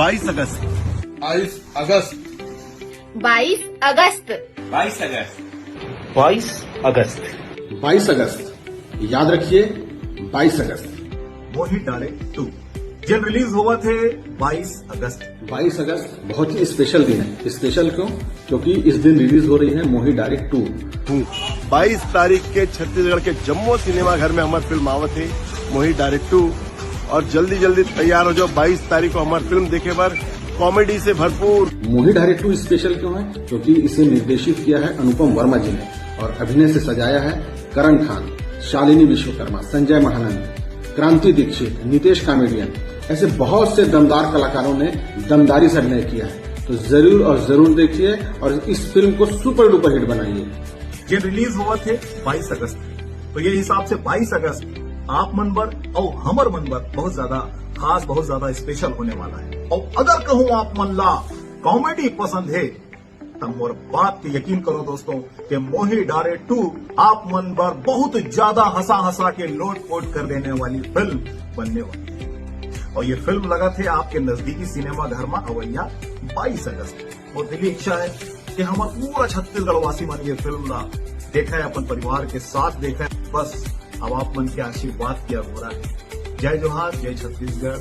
22 अगस्त 22 अगस्त 22 अगस्त 22 अगस्त 22 अगस्त 22 अगस्त याद रखिए 22 अगस्त मोहित डारे 2 जल्द रिलीज हुआ थे 22 अगस्त 22 अगस्त बहुत ही स्पेशल दिन है। स्पेशल क्यों? क्योंकि इस दिन रिलीज हो रही है मोहित डारे 2। 22 तारीख के छत्तीसगढ़ के जम्मू सिनेमा घर में हमारी फिल्म आवत है मोहित डारे 2। और जल्दी जल्दी तैयार हो जाओ 22 तारीख को हमारी फिल्म देखे पर कॉमेडी से भरपूर। मोहित डारे 2 स्पेशल क्यों है? क्योंकि इसे निर्देशित किया है अनुपम वर्मा जी ने और अभिनय से सजाया है करण खान, शालिनी विश्वकर्मा, संजय महानंद, क्रांति दीक्षित, नितेश कॉमेडियन, ऐसे बहुत से दमदार कलाकारों ने दमदारी से अभिनय किया है। तो जरूर और जरूर देखिए और इस फिल्म को सुपर डुपर हिट बनाइए। ये रिलीज हुआ थे 22 अगस्त तो ये हिसाब से 22 अगस्त आप मन बर और हमर मन बर बहुत ज्यादा खास, बहुत ज्यादा स्पेशल होने वाला है। और अगर कहूँ आप मन ला कॉमेडी पसंद है तब मोर बात के यकीन करो दोस्तों कि मोहित डारे 2 आप मन बर बहुत ज्यादा हंसा हंसा के लोट पोट कर देने वाली फिल्म बनने वाली है। और ये फिल्म लगा थे आपके नजदीकी सिनेमा घर में अवैया 22 अगस्त। और दिली इच्छा है कि हमारा पूरा छत्तीसगढ़ वासी मन ये फिल्म ला देखा है, अपन परिवार के साथ देखा है। बस अब आप मन के आशीर्वाद किया हो रहा है। जय जोहार, जय छत्तीसगढ़।